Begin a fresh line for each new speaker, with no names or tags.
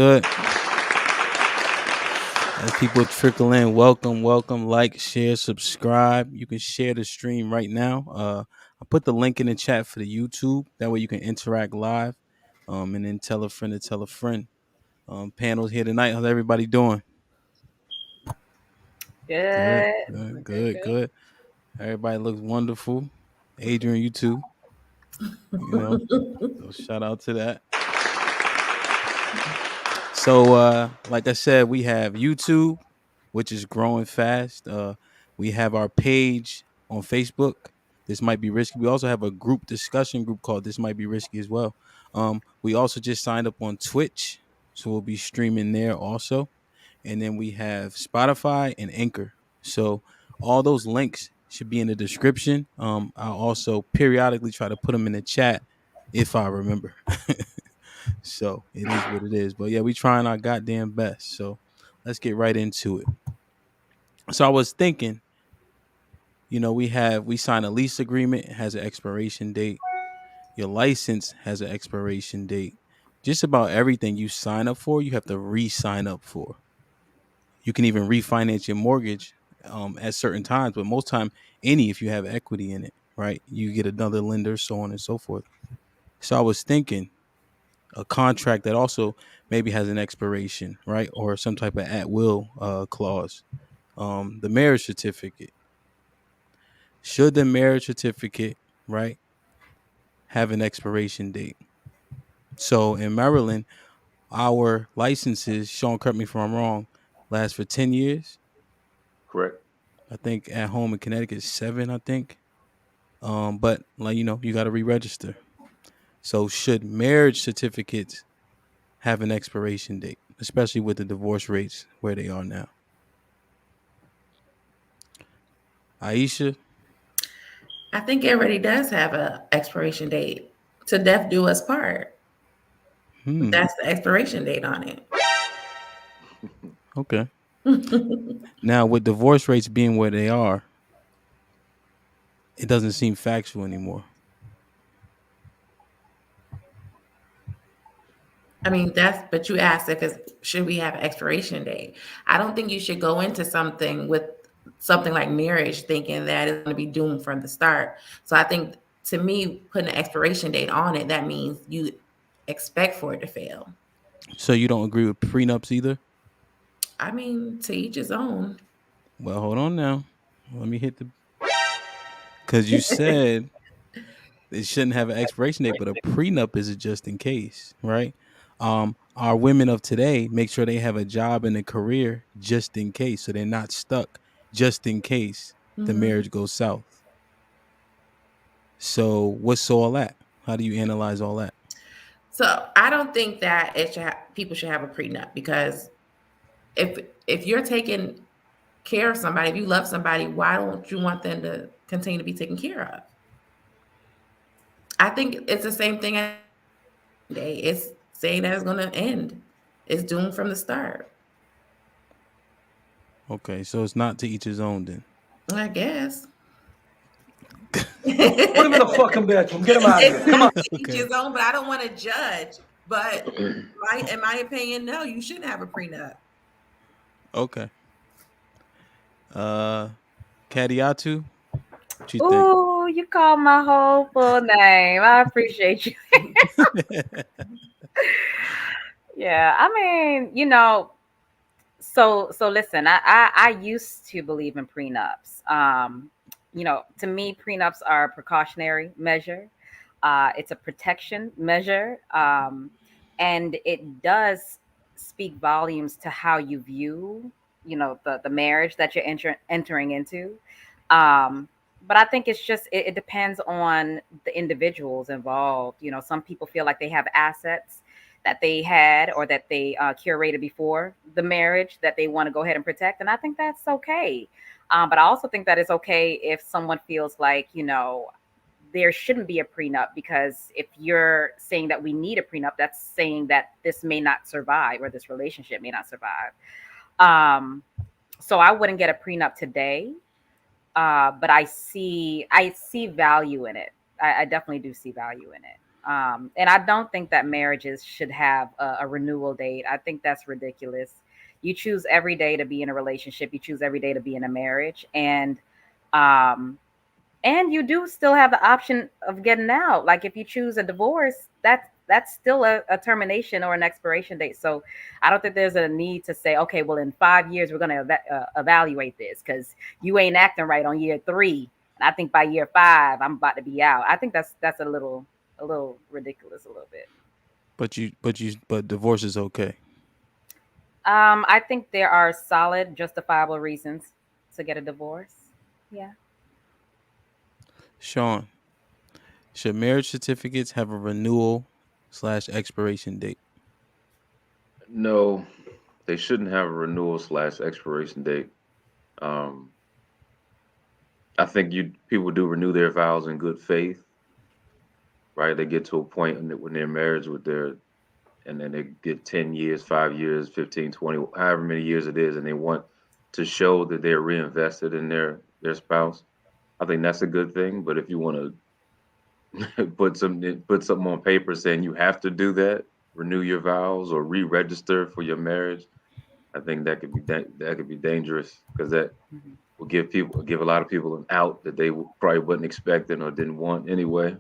good? As people trickle in, welcome, welcome. Like, share, subscribe. You can share the stream right now. I put the link in the chat for the YouTube. That way you can interact live. And then tell a friend to tell a friend. Panels here tonight. How's everybody doing? Good,
Good.
good,
Good,
good,
good.
good. Everybody looks wonderful. Adrian, you too. You know, so shout out to that. So, like I said, we have YouTube, which is growing fast. We have our page on Facebook. This might be risky. We also have a group discussion group called This Might Be Risky as well. We also just signed up on Twitch, so we'll be streaming there also. And then we have Spotify and Anchor. So all those links should be in the description. I'll also periodically try to put them in the chat if I remember. So it is what it is. But yeah, we trying our goddamn best. So let's get right into it. So I was thinking, we sign a lease agreement, it has an expiration date. Your license has an expiration date. Just about everything you sign up for, you have to re-sign up for. You can even refinance your mortgage at certain times, but most time, if you have equity in it, right? You get another lender, so on and so forth. So I was thinking, a contract that also maybe has an expiration, right, or some type of at will clause. The marriage certificate. Should the marriage certificate, right, have an expiration date? So in Maryland, our licenses, Sean, correct me if I'm wrong, last for 10 years.
Correct.
I think at home in Connecticut, 7, I think. But you got to re-register. So should marriage certificates have an expiration date, especially with the divorce rates where they are now? Iesha?
I think it already does have a expiration date. To death do us part. That's the expiration date on it.
Okay. Now, with divorce rates being where they are, it doesn't seem factual anymore.
I mean, but you asked if should we have an expiration date? I don't think you should go into something with something like marriage thinking that it's going to be doomed from the start. So I think to me, putting an expiration date on it, that means you expect for it to fail.
So you don't agree with prenups either?
I mean, to each his own.
Well, hold on now. Let me hit the. Because you said it shouldn't have an expiration date, but a prenup is a just in case, right? Our women of today make sure they have a job and a career just in case, so they're not stuck just in case the marriage goes south. So what's all that? How do you analyze all that?
So I don't think that people should have a prenup because if you're taking care of somebody, if you love somebody, why don't you want them to continue to be taken care of? I think it's the same thing. It's saying that it's going to end. It's doomed from the start.
Okay, so it's not to each his own then.
I guess.
Put him in the fucking bedroom. Get him out of here. Come on.
Each his own, but I don't want to judge. But in my opinion, no, you shouldn't have a prenup.
Okay. Kadiatu, what you think?
Ooh, you called my whole full name. I appreciate you. Yeah, I mean, so listen, I used to believe in prenups. To me, prenups are a precautionary measure. It's a protection measure, and it does speak volumes to how you view, the marriage that you're entering into. But I think it depends on the individuals involved. Some people feel like they have assets that they had or that they curated before the marriage that they want to go ahead and protect. And I think that's okay. But I also think that it's okay if someone feels like, there shouldn't be a prenup, because if you're saying that we need a prenup, that's saying that this may not survive or this relationship may not survive. So I wouldn't get a prenup today. But I see value in it. I definitely do see value in it. And I don't think that marriages should have a renewal date. I think that's ridiculous. You choose every day to be in a relationship. You choose every day to be in a marriage, um, and you do still have the option of getting out. Like if you choose a divorce, that's still a termination or an expiration date. So I don't think there's a need to say, okay, well, in 5 years we're going to evaluate this because you ain't acting right on year 3, and I think by year 5 I'm about to be out. I think that's a little ridiculous, a little bit.
But divorce is okay.
I think there are solid, justifiable reasons to get a divorce. Yeah.
Sean, should marriage certificates have a renewal/expiration date?
No, they shouldn't have a renewal slash expiration date. Um, I think you people do renew their vows in good faith, right? They get to a point when they're married with their, and then they get 10 years, 5 years, 15, 20, however many years it is, and they want to show that they're reinvested in their spouse. I think that's a good thing. But if you want to put something on paper saying you have to do that, renew your vows or re-register for your marriage, I think that could be dangerous because that
Mhm.
will give a lot of people an out that they probably wasn't expecting or didn't want anyway.